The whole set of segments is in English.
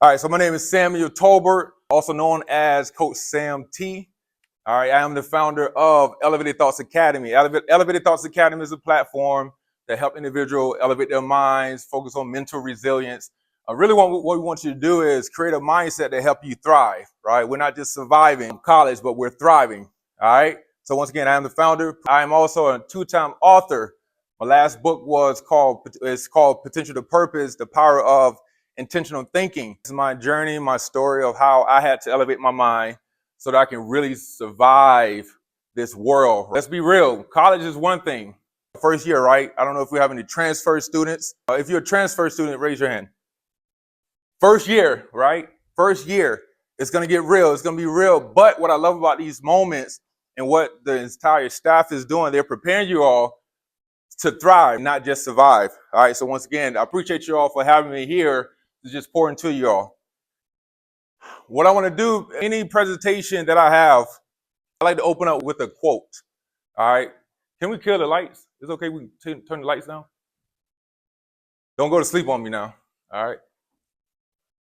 All right, so my name is Samuel Tolbert, also known as Coach Sam T. All right, I am the founder of Elevated Thoughts Academy. Elevated Thoughts Academy is a platform that helps individuals elevate their minds, focus on mental resilience. Really what we want you to do is create a mindset that help you thrive, right? We're not just surviving college, but we're thriving, all right? So once again, I am the founder. I am also a two-time author. My last book is called Potential to Purpose, The Power of Intentional Thinking. It's my journey, my story of how I had to elevate my mind so that I can really survive this world. Let's be real. College is one thing. First year, right? I don't know if we have any transfer students. If you're a transfer student, raise your hand. First year, right? First year. It's going to get real. It's going to be real. But what I love about these moments and what the entire staff is doing, they're preparing you all to thrive, not just survive. All right. So once again, I appreciate you all for having me here to just pour into you all. What I want to do, any presentation that I have, I like to open up with a quote. All right. Can we kill the lights? It's okay. We can turn the lights down. Don't go to sleep on me now. All right.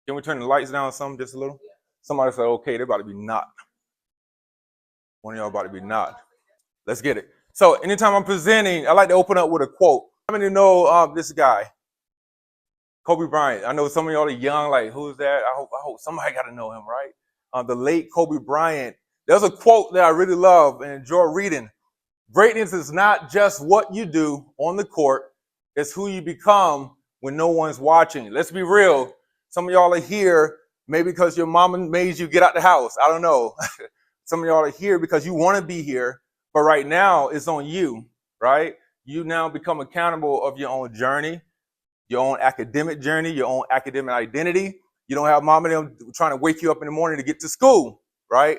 Can we turn the lights down some, just a little? Somebody said, okay, they're about to be knocked. One of y'all about to be knocked. Let's get it. So anytime I'm presenting, I like to open up with a quote. How many know this guy? Kobe Bryant. I know some of y'all are young, like, who's that? I hope somebody got to know him, right? The late Kobe Bryant. There's a quote that I really love and enjoy reading. Greatness is not just what you do on the court. It's who you become when no one's watching. Let's be real. Some of y'all are here maybe because your mama made you get out the house. I don't know. Some of y'all are here because you want to be here. But right now, it's on you, right? You now become accountable of your own journey, your own academic journey, your own academic identity. You don't have mom and them trying to wake you up in the morning to get to school, right?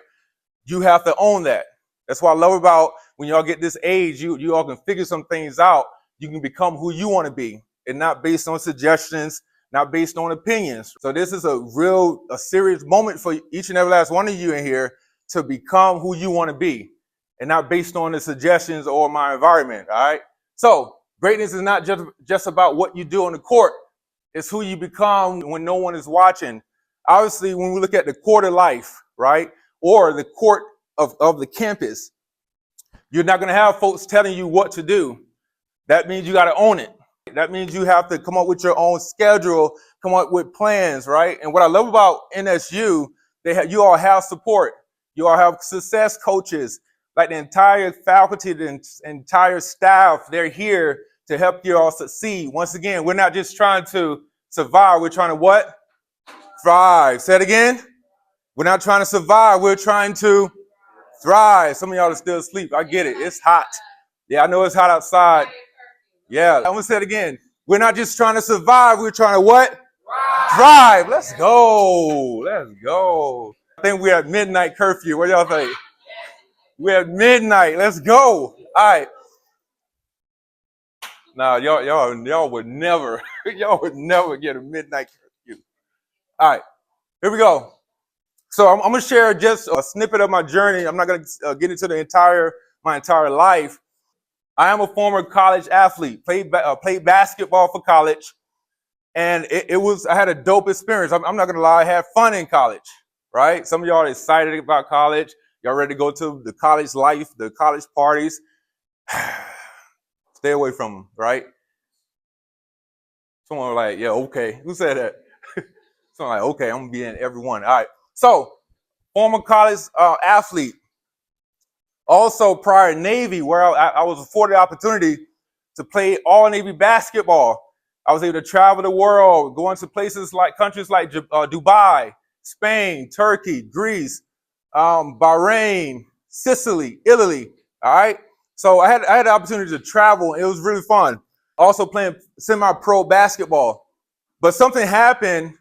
You have to own that. That's what I love about when y'all get this age, you all can figure some things out. You can become who you want to be and not based on suggestions, not based on opinions. So this is a serious moment for each and every last one of you in here to become who you want to be and not based on the suggestions or my environment, all right? So greatness is not just about what you do on the court. It's who you become when no one is watching. Obviously, when we look at the court of life, right, or the court of the campus, you're not going to have folks telling you what to do. That means you got to own it. That means you have to come up with your own schedule, come up with plans, right? And what I love about NSU, you all have support. You all have success coaches. Like the entire faculty, the entire staff, they're here to help you all succeed. Once again, we're not just trying to survive. We're trying to what? Thrive. Say it again. We're not trying to survive. We're trying to thrive. Some of y'all are still asleep. I get it. It's hot. Yeah, I know it's hot outside. Yeah, I'm going to say it again. We're not just trying to survive. We're trying to what? Thrive. Let's go. Let's go. I think we're at midnight curfew. What y'all think? We're at midnight. Let's go. All right. Now, y'all would never, y'all would never get a midnight curfew. All right. Here we go. So I'm going to share just a snippet of my journey. I'm not going to get into my entire life. I am a former college athlete, played basketball for college. And I had a dope experience. I'm not going to lie. I had fun in college, right? Some of y'all are excited about college. Y'all ready to go to the college life, the college parties. Stay away from them, right? Someone was like, yeah, okay. Who said that? Someone like, okay, I'm going to be in every one. All right. So, former college athlete. Also, prior Navy, where I was afforded the opportunity to play all Navy basketball. I was able to travel the world, going to countries like Dubai, Spain, Turkey, Greece, Bahrain, Sicily, Italy. All right. So I had the opportunity to travel. It was really fun. Also playing semi-pro basketball. But something happened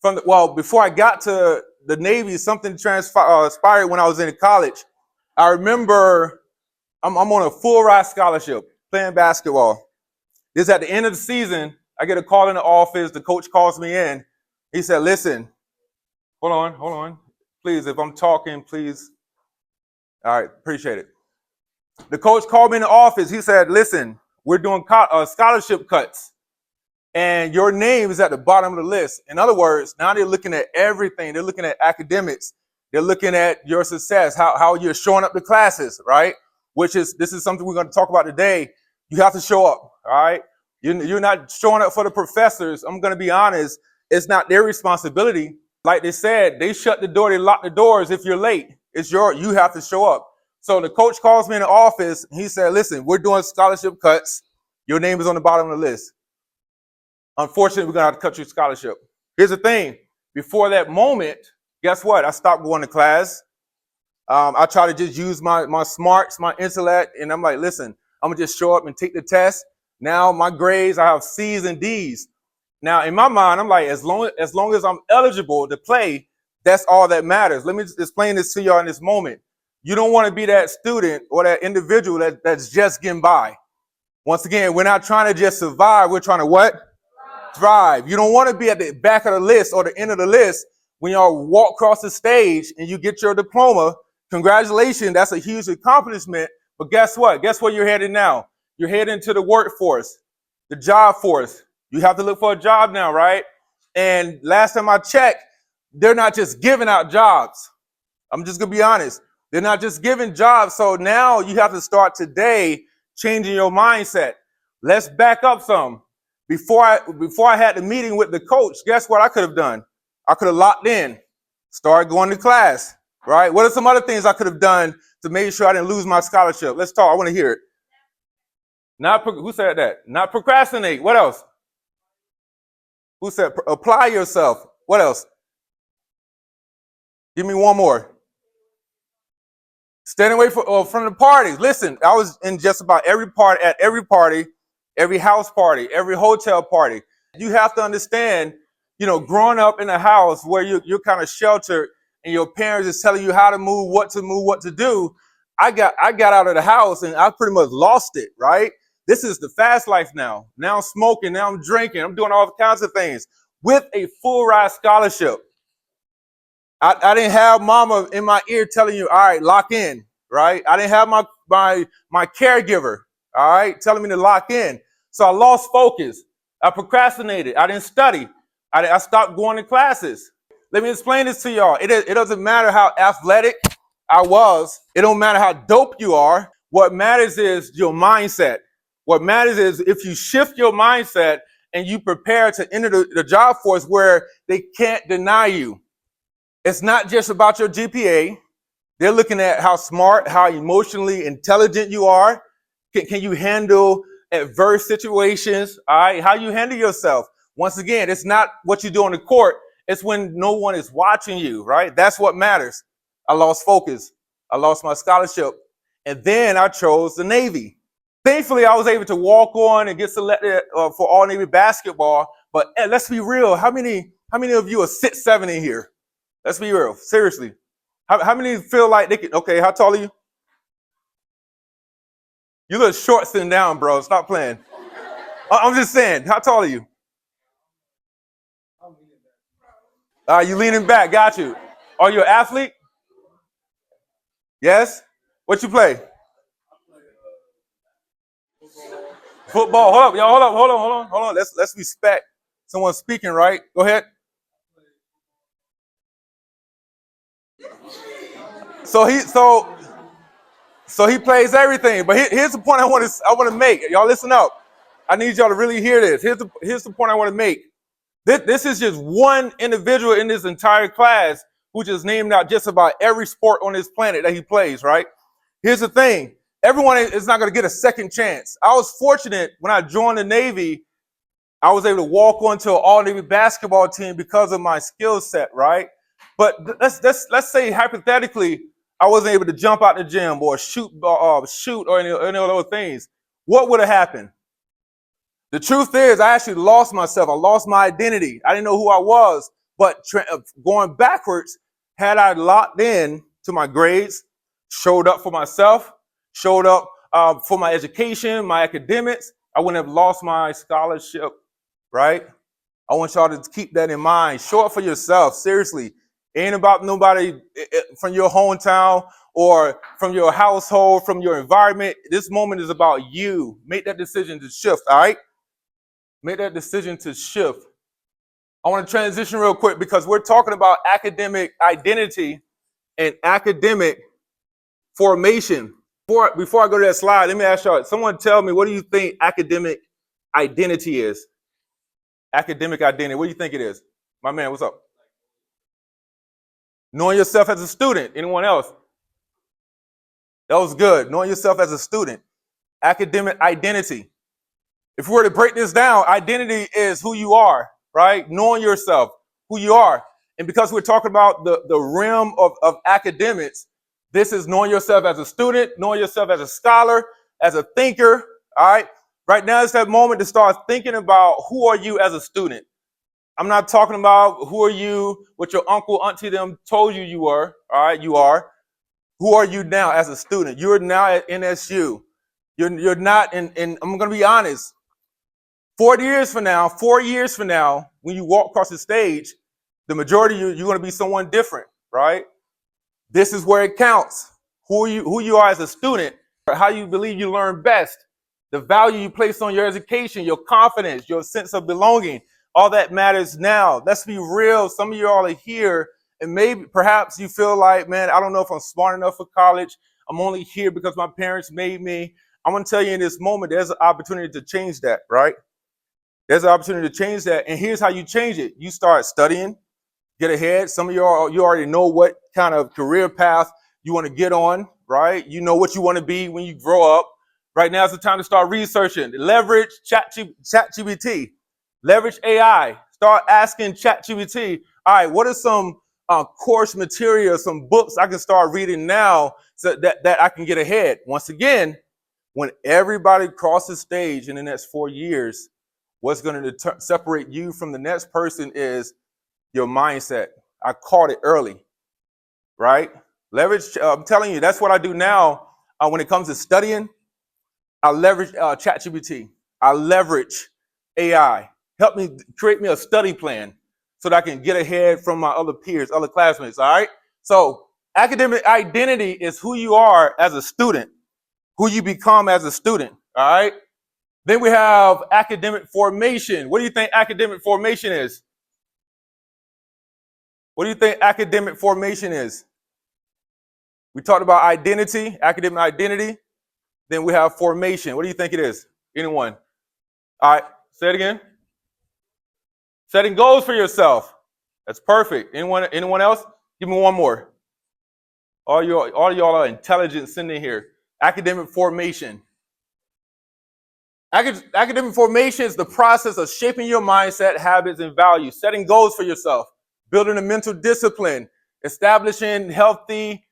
before I got to the Navy, something transpired when I was in college. I remember I'm on a full ride scholarship playing basketball. This at the end of the season, I get a call in the office. The coach calls me in. He said, listen, hold on. Please, if I'm talking, please. All right, appreciate it. The coach called me in the office. He said, listen, we're doing scholarship cuts. and your name is at the bottom of the list. In other words, now they're looking at everything. They're looking at academics. They're looking at your success, how you're showing up to classes, right? This is something we're going to talk about today. You have to show up, all right? You're not showing up for the professors. I'm going to be honest. It's not their responsibility. Like they said, they shut the door, they lock the doors if you're late. You have to show up. So the coach calls me in the office. He said, listen, we're doing scholarship cuts. Your name is on the bottom of the list. Unfortunately, we're going to have to cut your scholarship. Here's the thing. Before that moment, guess what? I stopped going to class. I try to just use my smarts, my intellect, and I'm like, listen, I'm going to just show up and take the test. Now my grades, I have C's and D's. Now, in my mind, I'm like, as long as I'm eligible to play, that's all that matters. Let me just explain this to y'all in this moment. You don't want to be that student or that individual that's just getting by. Once again, we're not trying to just survive. We're trying to what? Thrive. You don't want to be at the back of the list or the end of the list when y'all walk across the stage and you get your diploma. Congratulations. That's a huge accomplishment. But guess what? Guess where you're headed now? You're heading to the workforce, the job force. You have to look for a job now, right? And last time I checked, they're not just giving out jobs. I'm just going to be honest. They're not just giving jobs. So now you have to start today changing your mindset. Let's back up some. Before I had the meeting with the coach, guess what I could have done? I could have locked in, started going to class, right? What are some other things I could have done to make sure I didn't lose my scholarship? Let's talk. I want to hear it. Who said that? Not procrastinate. What else? Who said apply yourself? What else? Give me one more. Stand away from the parties. Listen, I was in just about every party, every house party, every hotel party. You have to understand, growing up in a house where you're kind of sheltered and your parents is telling you how to move, what to do. I got out of the house and I pretty much lost it, right? This is the fast life now. Now I'm smoking, now I'm drinking, I'm doing all kinds of things with a full ride scholarship. I didn't have mama in my ear telling you, all right, lock in, right? I didn't have my caregiver, all right, telling me to lock in. So I lost focus. I procrastinated. I didn't study. I stopped going to classes. Let me explain this to y'all. It doesn't matter how athletic I was. It don't matter how dope you are. What matters is your mindset. What matters is if you shift your mindset and you prepare to enter the job force where they can't deny you. It's not just about your GPA. They're looking at how smart, how emotionally intelligent you are. Can you handle adverse situations? All right, how you handle yourself. Once again, it's not what you do on the court. It's when no one is watching you, right? That's what matters. I lost focus. I lost my scholarship. And then I chose the Navy. Thankfully, I was able to walk on and get selected for all Navy basketball. But let's be real. How many of you are 6'7" in here? Let's be real. Seriously. How many feel like they can? Okay, how tall are you? You look short sitting down, bro. Stop playing. I'm just saying. How tall are you? You leaning back. Got you. Are you an athlete? Yes. What you play? Football. Hold up, y'all. Hold on. Let's respect someone speaking, right? Go ahead. So he plays everything. But here's the point I want to make. Y'all listen up. I need y'all to really hear this. Here's the point I want to make. This is just one individual in this entire class who just named out just about every sport on this planet that he plays, right? Here's the thing. Everyone is not going to get a second chance. I was fortunate when I joined the Navy, I was able to walk onto an all-Navy basketball team because of my skill set, right? But let's say hypothetically, I wasn't able to jump out the gym or shoot or any of those things. What would have happened? The truth is, I actually lost myself. I lost my identity. I didn't know who I was. But going backwards, had I locked in to my grades, showed up for myself, showed up for my education, my academics, I wouldn't have lost my scholarship, right? I want y'all to keep that in mind. Show up for yourself. Seriously. It ain't about nobody from your hometown or from your household, from your environment. This moment is about you. Make that decision to shift, all right? make that decision to shift. I want to transition real quick because we're talking about academic identity and academic formation. Before I go to that slide, let me ask y'all, someone tell me, what do you think academic identity is? Academic identity, what do you think it is? My man, what's up? Knowing yourself as a student. Anyone else? That was good. Knowing yourself as a student. Academic identity. If we were to break this down, identity is who you are, right? Knowing yourself, who you are. And because we're talking about the realm of academics, this is knowing yourself as a student, knowing yourself as a scholar, as a thinker, all right? Right now it's that moment to start thinking about who are you as a student. I'm not talking about who are you, what your uncle, auntie, them told you were, all right? You are. Who are you now as a student? You're now at NSU. You're not in I'm going to be honest, 4 years from now, when you walk across the stage, the majority of you're going to be someone different, right? This is where it counts. Who you are as a student, how you believe you learn best, the value you place on your education, your confidence, your sense of belonging, all that matters now. Let's be real. Some of you all are here and perhaps you feel like, man, I don't know if I'm smart enough for college. I'm only here because my parents made me. I'm going to tell you in this moment, there's an opportunity to change that, right? There's an opportunity to change that. And here's how you change it. You start studying, get ahead. Some of you already know what kind of career path you want to get on, right? You know what you want to be when you grow up. Right now is the time to start researching. Leverage ChatGPT. Leverage AI. Start asking ChatGPT, all right, what are some course material, some books I can start reading now so that I can get ahead? Once again, when everybody crosses stage in the next 4 years, what's going to separate you from the next person is your mindset. I caught it early, right? Leverage, I'm telling you, that's what I do now when it comes to studying. I leverage ChatGPT. I leverage AI. Help me create me a study plan so that I can get ahead from my other peers, other classmates, all right? So academic identity is who you are as a student, who you become as a student, all right? Then we have academic formation. What do you think academic formation is? What do you think academic formation is? We talked about identity, academic identity. Then we have formation. What do you think it is? Anyone? All right, say it again. Setting goals for yourself. That's perfect. Anyone else? Give me one more. All y'all are intelligent sitting here. Academic formation. Academic formation is the process of shaping your mindset, habits, and values, setting goals for yourself, building a mental discipline, establishing healthy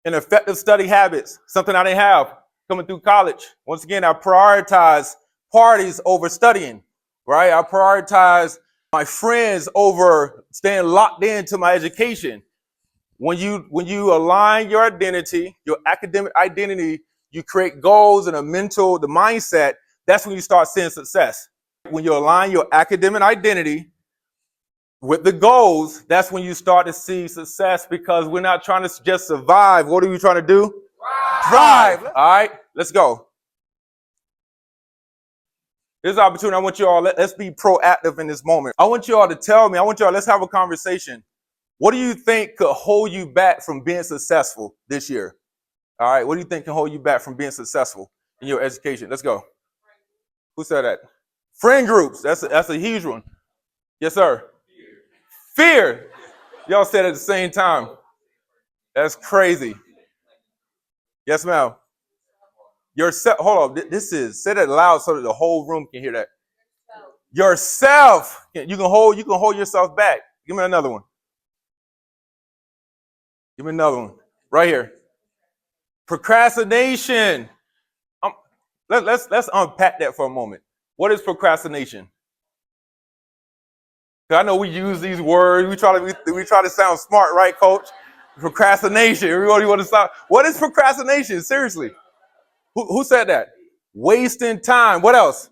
and effective study habits, something I didn't have coming through college. Once again, I prioritize parties over studying, right? I prioritize my friends over staying locked into my education. When you align your identity, your academic identity, you create goals and the mindset, that's when you start seeing success. When you align your academic identity with the goals, that's when you start to see success because we're not trying to just survive. What are we trying to do? Thrive. All right, let's go. Here's an opportunity. I want you all, let's be proactive in this moment. I want you all to tell me, let's have a conversation. What do you think could hold you back from being successful this year? All right, what do you think can hold you back from being successful in your education? Let's go. Who said that? Friend groups. That's a huge one. Yes, sir. Fear. Y'all said it at the same time. That's crazy. Yes, ma'am. Yourself. Hold on. Say that loud so that the whole room can hear that. Yourself. You can hold yourself back. Give me another one. Give me another one. Right here. Procrastination. Let's unpack that for a moment. What is procrastination? I know we use these words. We try to sound smart, right, Coach? Procrastination. Everybody want to sound. What is procrastination? Seriously. Who said that? Wasting time. What else?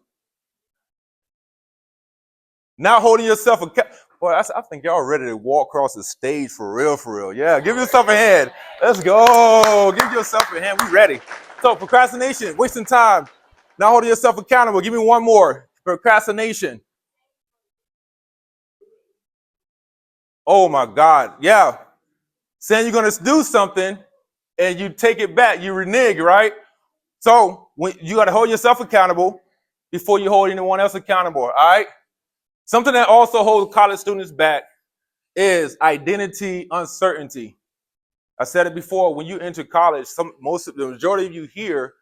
Not holding yourself accountable. Boy, I think y'all ready to walk across the stage for real. Yeah, give yourself a hand. Let's go. Give yourself a hand. We ready. So procrastination, wasting time, not holding yourself accountable. Give me one more. Procrastination. Oh my God. Yeah. Saying you're going to do something and you take it back, you renege, right? So when you got to hold yourself accountable before you hold anyone else accountable, all right? Something that also holds college students back is identity uncertainty. I said it before, when you enter college, the majority of you here,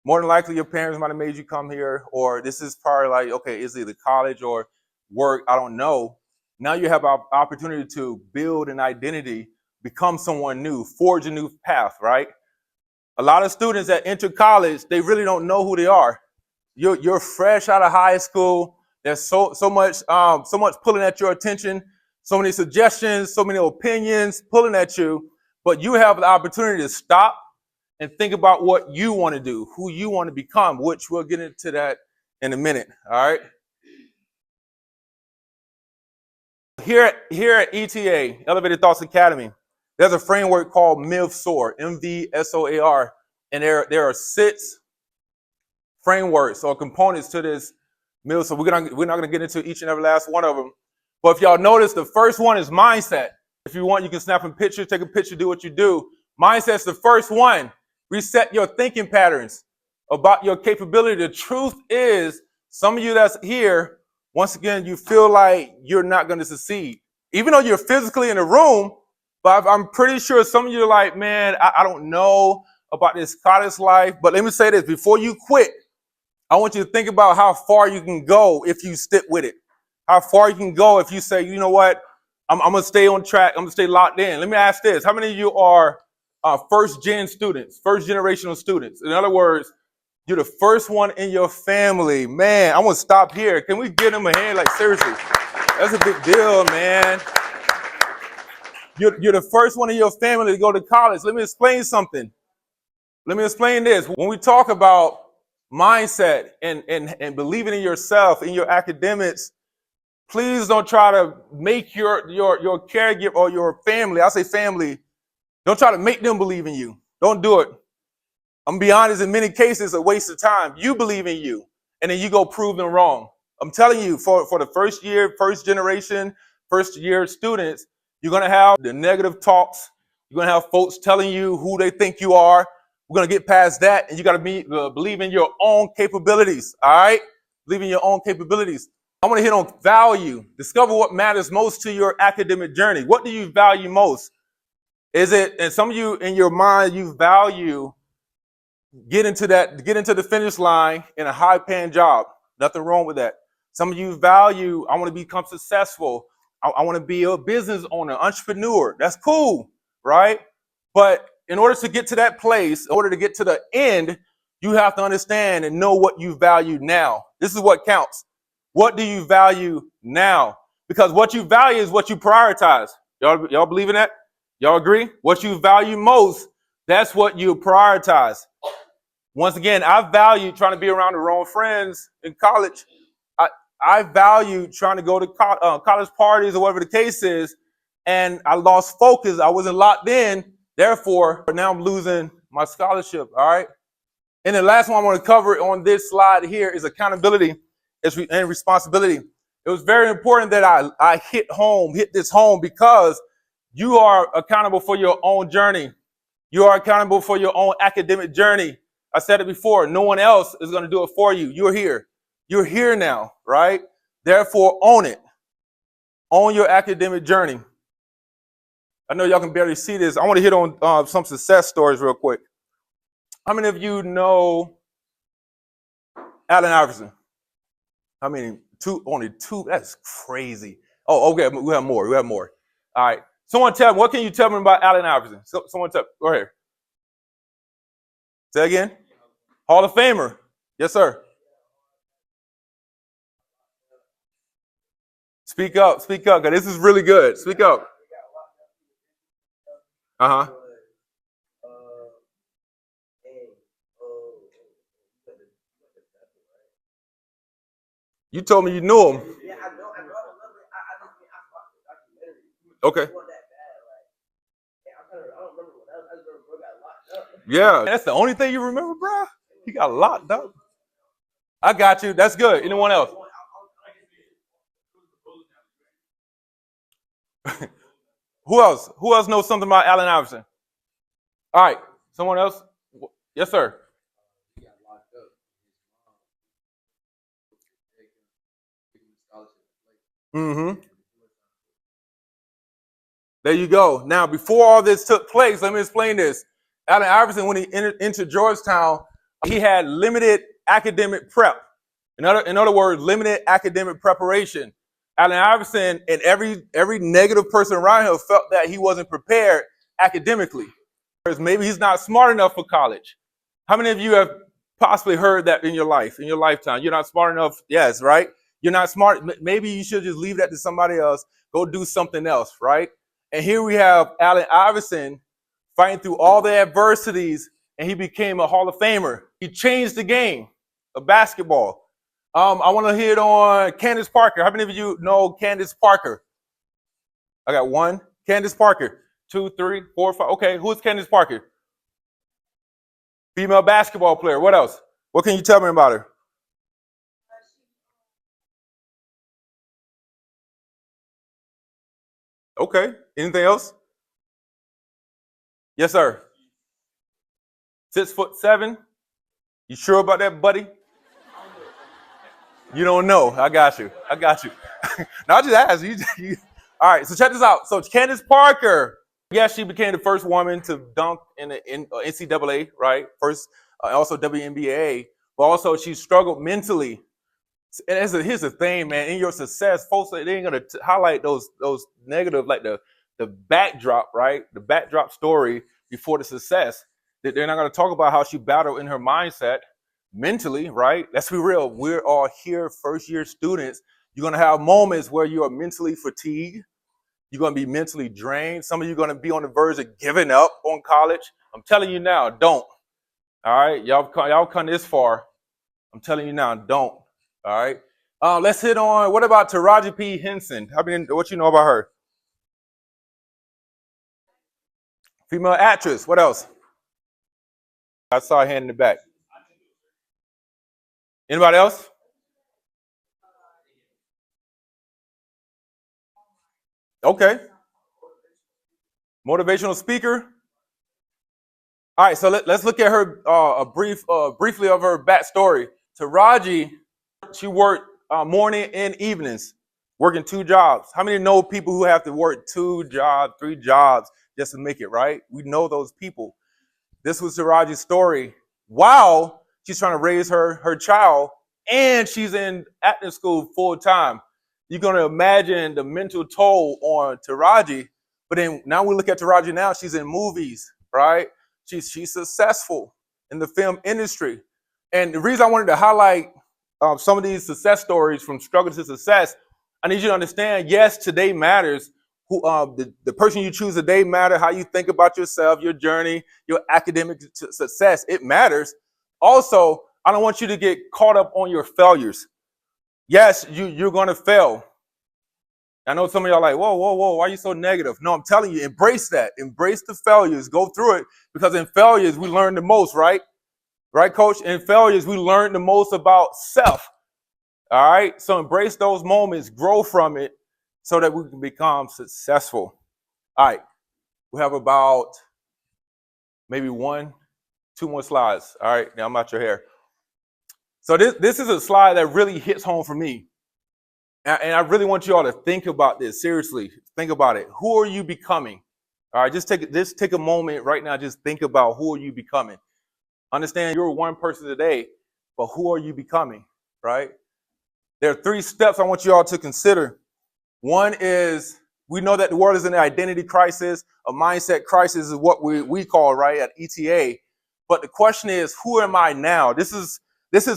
more than likely your parents might have made you come here, or this is probably like, okay, it's either college or work, I don't know. Now you have an opportunity to build an identity, become someone new, forge a new path, right? A lot of students that enter college, they really don't know who they are. You're fresh out of high school. There's so much pulling at your attention, so many suggestions, so many opinions pulling at you, but you have the opportunity to stop and think about what you want to do, who you want to become, which we'll get into that in a minute. All right. Here at ETA, Elevated Thoughts Academy, there's a framework called SOAR, MVSOAR, and there are 6 frameworks or components to this meal. So we're not going to get into each and every last one of them. But if y'all notice, the first one is mindset. If you want, you can snap a picture, take a picture, do what you do. Mindset's the first one. Reset your thinking patterns about your capability. The truth is, some of you that's here, once again, you feel like you're not going to succeed. Even though you're physically in the room, but I'm pretty sure some of you are like, man, I don't know about this college life. But let me say this, before you quit, I want you to think about how far you can go if you stick with it. How far you can go if you say, you know what, I'm going to stay on track. I'm going to stay locked in. Let me ask this. How many of you are first-gen students, first-generational students? In other words, you're the first one in your family. Man, I'm going to stop here. Can we give them a hand? Like, seriously, that's a big deal, man. You're the first one in your family to go to college. Let me explain something. Let me explain this. When we talk about mindset and believing in yourself, in your academics, please don't try to make your caregiver or your family, I say family, don't try to make them believe in you. Don't do it. I'm going to be honest, in many cases, a waste of time. You believe in you, and then you go prove them wrong. I'm telling you, for the first year, first generation, first year students, you're going to have the negative talks. You're going to have folks telling you who they think you are. We're going to get past that, and you got to believe in your own capabilities, all right? Believe in your own capabilities. I want to hit on value. Discover what matters most to your academic journey. What do you value most? Is it, and some of you in your mind, you value get into the finish line in a high-paying job. Nothing wrong with that. Some of you value, I want to become successful. I want to be a business owner, entrepreneur. That's cool, right? But in order to get to that place, in order to get to the end, you have to understand and know what you value now. This is what counts. What do you value now? Because what you value is what you prioritize. Y'all believe in that? Y'all agree? What you value most, that's what you prioritize. Once again, I value trying to be around the wrong friends in college. I value trying to go to college parties or whatever the case is, and I lost focus. I wasn't locked in. Therefore, now I'm losing my scholarship, all right? And the last one I want to cover on this slide here is accountability and responsibility. It was very important that I hit this home, because you are accountable for your own journey. You are accountable for your own academic journey. I said it before, no one else is going to do it for you. You're here. You're here now, right? Therefore, own it. Own your academic journey. I know y'all can barely see this. I want to hit on some success stories real quick. How many of you know Allen Iverson? I mean, only two. That's crazy. Oh, okay. We have more. All right. Someone tell me, what can you tell me about Allen Iverson? Someone tell me. Go ahead. Say again. Hall of Famer. Yes, sir. Speak up, because this is really good. Speak up. Uh-huh. You told me you knew him. Okay. Yeah. That's the only thing you remember, bro? He got locked up. I got you. That's good. Anyone else? Who else? Who else knows something about Allen Iverson? All right. Someone else? Yes, sir. Mm-hmm. There you go. Now, before all this took place, let me explain this. Allen Iverson, when he entered into Georgetown, he had limited academic prep. In other words, limited academic preparation. Allen Iverson and every negative person around him felt that he wasn't prepared academically. Maybe he's not smart enough for college. How many of you have possibly heard that in your life, in your lifetime? You're not smart enough. Yes, right? You're not smart. Maybe you should just leave that to somebody else. Go do something else, right? And here we have Allen Iverson fighting through all the adversities, and he became a Hall of Famer. He changed the game of basketball. I want to hit on Candace Parker. How many of you know Candace Parker? I got one. Candace Parker. 2, 3, 4, 5. Okay, who's Candace Parker? Female basketball player. What else? What can you tell me about her? Okay. Anything else? Yes, sir. 6'7". You sure about that, buddy? You don't know. I got you. I got you. Now I just asked you. All right. So check this out. So Candace Parker. Yes, she became the first woman to dunk in the NCAA, right? First, also WNBA. But also she struggled mentally. And here's the thing, man. In your success, folks, they ain't gonna highlight those negative, like the backdrop, right? The backdrop story before the success. They're not gonna talk about how she battled in her mindset mentally, right? Let's be real. We're all here, first year students. You're gonna have moments where you are mentally fatigued. You're gonna be mentally drained. Some of you are gonna be on the verge of giving up on college. I'm telling you now, don't. All right, y'all come this far. I'm telling you now, don't. All right. Let's hit on, what about Taraji P. Henson? What you know about her? Female actress. What else? I saw a hand in the back. Anybody else? Okay. Motivational speaker. All right, so let's look at her briefly of her backstory. Taraji, she worked morning and evenings, working 2 jobs. How many know people who have to work 2 jobs, 3 jobs just to make it, right? We know those people. This was Taraji's story. While she's trying to raise her child, and she's in acting school full time. You're going to imagine the mental toll on Taraji. But then now we look at Taraji now, she's in movies, right? She's successful in the film industry. And the reason I wanted to highlight some of these success stories from struggle to success, I need you to understand, yes, today matters. The person you choose today matter, how you think about yourself, your journey, your academic success, it matters. Also, I don't want you to get caught up on your failures. Yes, you're going to fail. I know some of y'all are like, whoa, why are you so negative? No, I'm telling you, embrace that. Embrace the failures. Go through it, because in failures, we learn the most, right? Right, coach? In failures, we learn the most about self. All right? So embrace those moments, grow from it, so that we can become successful. All right. We have about maybe 1, 2 more slides. All right. Now I'm out your hair. So this is a slide that really hits home for me. And I really want you all to think about this. Seriously, think about it. Who are you becoming? All right. Just take a moment right now. Just think about, who are you becoming? Understand you're one person today, but who are you becoming? Right? There are 3 steps I want you all to consider. One is, we know that the world is in an identity crisis. A mindset crisis is what we call, right, at ETA. But the question is, who am I now? This is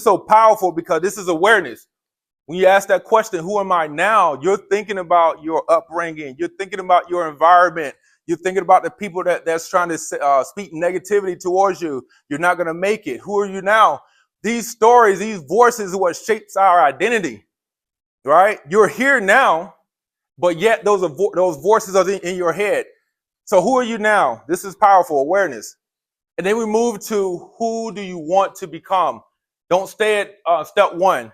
so powerful, because this is awareness. When you ask that question, who am I now? You're thinking about your upbringing. You're thinking about your environment. You're thinking about the people that's trying to speak negativity towards you. You're not going to make it. Who are you now? These stories, these voices are what shapes our identity, right? You're here now, but yet those voices are in your head. So who are you now? This is powerful awareness. And then we move to, who do you want to become? Don't stay at step one,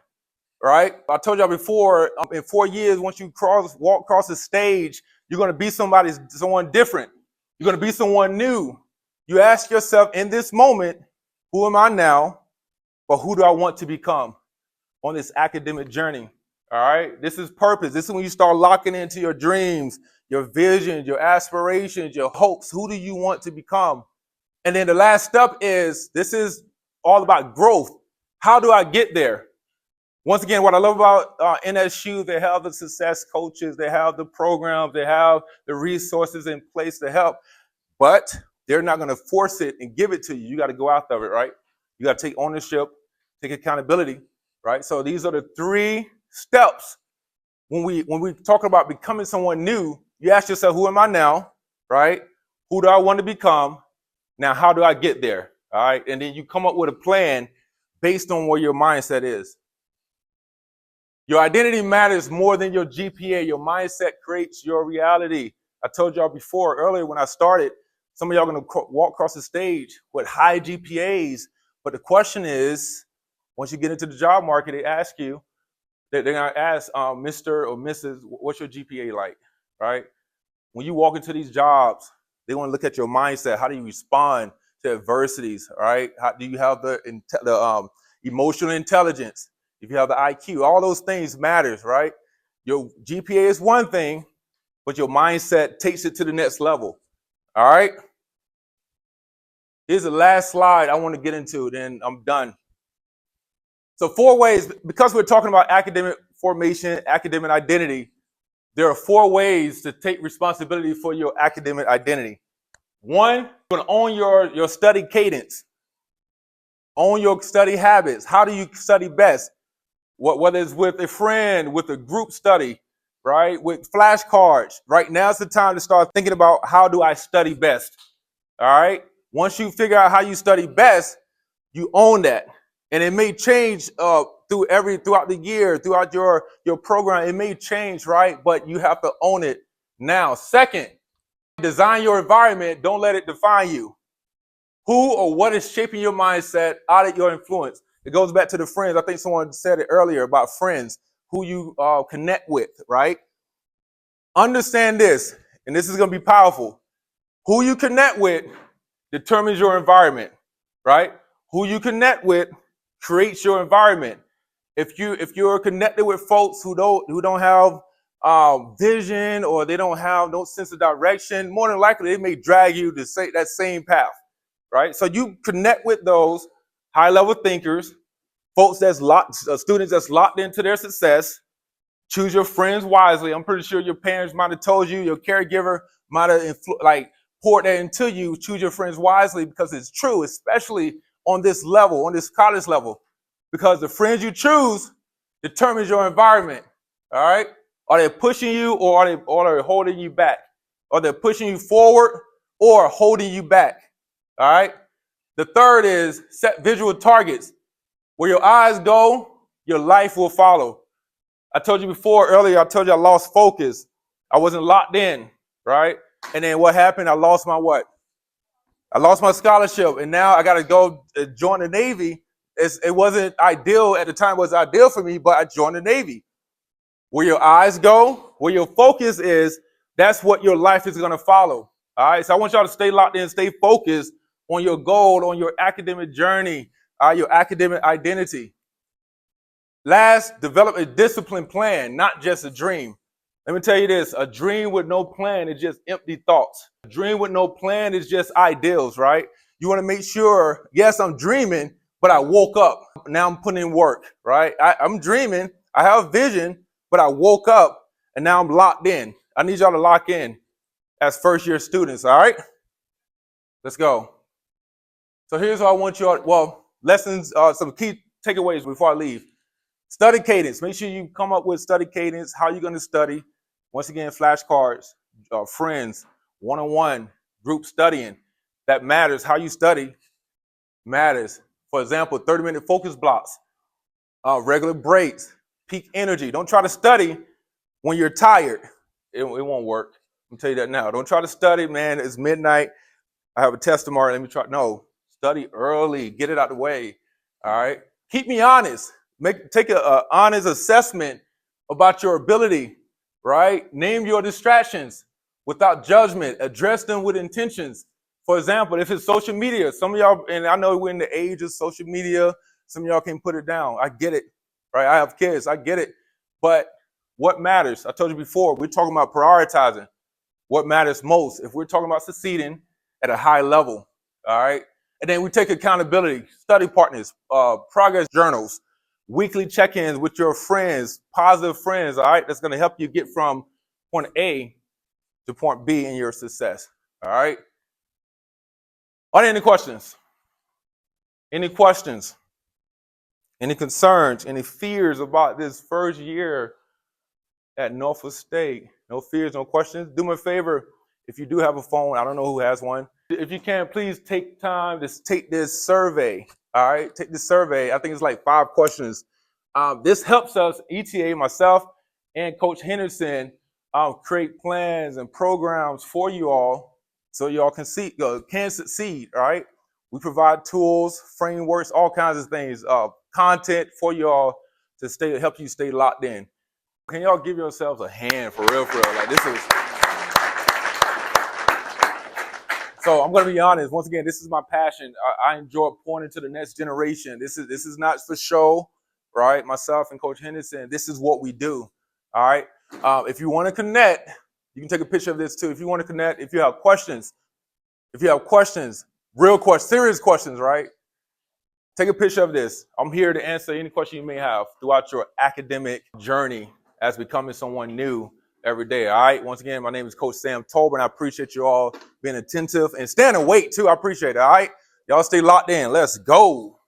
right? I told y'all before, in 4 years, once you walk across the stage, you're going to be someone different. You're going to be someone new. You ask yourself in this moment, who am I now? But who do I want to become on this academic journey? All right. This is purpose. This is when you start locking into your dreams, your visions, your aspirations, your hopes. Who do you want to become? And then the last step is, this is all about growth. How do I get there? Once again, what I love about NSU, they have the success coaches, they have the programs, they have the resources in place to help, but they're not going to force it and give it to you. You got to go out of it, right? You got to take ownership, take accountability, right? So these are the 3 steps. When we talk about becoming someone new, you ask yourself, who am I now, right? Who do I want to become? Now, how do I get there? All right. And then you come up with a plan based on where your mindset is. Your identity matters more than your GPA. Your mindset creates your reality. I told y'all before, earlier when I started, some of y'all are going to walk across the stage with high GPAs. But the question is, once you get into the job market, they ask you, they're going to ask Mr. or Mrs., what's your GPA like, right? When you walk into these jobs, they want to look at your mindset. How do you respond to adversities, right? How do you have the emotional intelligence? If you have the IQ, all those things matters, right? Your GPA is one thing, but your mindset takes it to the next level, all right? Here's the last slide I want to get into, then I'm done. So 4 ways, because we're talking about academic formation, academic identity, there are 4 ways to take responsibility for your academic identity. 1, you're going to own your study cadence, own your study habits. How do you study best? Whether it's with a friend, with a group study, right? With flashcards. Right now's the time to start thinking about, how do I study best? All right. Once you figure out how you study best, you own that. And it may change throughout the year, throughout your program. It may change, right? But you have to own it now. 2nd, design your environment. Don't let it define you. Who or what is shaping your mindset out of your influence? It goes back to the friends. I think someone said it earlier about friends, who you connect with, right? Understand this, and this is going to be powerful. Who you connect with determines your environment, right? Who you connect with creates your environment. If you're connected with folks who don't have vision, or they don't have no sense of direction, more than likely they may drag you to that same path. Right? So you connect with those high-level thinkers, folks students that's locked into their success. Choose your friends wisely. I'm pretty sure your parents might have told you, your caregiver might have poured that into you. Choose your friends wisely, because it's true, especially on this level, on this college level, because the friends you choose determines your environment. All right? Are they pushing you, or are they holding you back? Are they pushing you forward or holding you back? All right. The 3rd is set visual targets. Where your eyes go, your life will follow. I told you earlier, I told you I lost focus. I wasn't locked in, right? And then what happened? I lost my what? I lost my scholarship, and now I got to go join the Navy. It wasn't ideal at the time. It was ideal for me, but I joined the Navy. Where your eyes go, where your focus is, that's what your life is going to follow. All right. So I want y'all to stay locked in, stay focused on your goal, on your academic journey, your academic identity. Last, develop a disciplined plan, not just a dream. Let me tell you this, a dream with no plan is just empty thoughts. A dream with no plan is just ideals, right? You want to make sure, yes, I'm dreaming, but I woke up. Now I'm putting in work, right? I'm dreaming, I have vision, but I woke up and now I'm locked in. I need y'all to lock in as first-year students, all right? Let's go. So here's what I want you all, lessons, some key takeaways before I leave. Study cadence. Make sure you come up with study cadence, how you're going to study. Once again, flashcards, friends, one-on-one, group studying. That matters. How you study matters. For example, 30-minute focus blocks, regular breaks, peak energy. Don't try to study when you're tired. It won't work. I'll tell you that now. Don't try to study, man. It's midnight. I have a test tomorrow. Let me try. No, study early. Get it out the way. All right. Keep me honest. Take a honest assessment about your ability, right? Name your distractions without judgment. Address them with intentions. For example, if it's social media, some of y'all, and I know we're in the age of social media, some of y'all can put it down. I get it, right? I have kids. I get it. But what matters? I told you before, we're talking about prioritizing what matters most. If we're talking about succeeding at a high level, all right? And then we take accountability, study partners, progress journals, weekly check-ins with your friends, positive friends, all right? That's going to help you get from point A to point B in your success, all right? Are there any questions? Any questions? Any concerns? Any fears about this first year at Norfolk State? No fears, no questions? Do me a favor, if you do have a phone, I don't know who has one. If you can, please take time to take this survey, all right? Take this survey. I think it's like 5 questions. This helps us, ETA, myself, and Coach Henderson, create plans and programs for you all so y'all can succeed, all right? We provide tools, frameworks, all kinds of things, content for y'all to help you stay locked in. Can y'all give yourselves a hand for real, for real? Like this is. So I'm going to be honest. Once again, this is my passion. I enjoy pointing to the next generation. This is not for show, right? Myself and Coach Henderson, this is what we do, all right? If you want to connect, you can take a picture of this too. If you want to connect, if you have questions, real questions, serious questions, right? Take a picture of this. I'm here to answer any question you may have throughout your academic journey as becoming someone new every day, all right? Once again, my name is Coach Sam Tolbert, and I appreciate you all being attentive and staying awake, too. I appreciate it, all right? Y'all stay locked in. Let's go.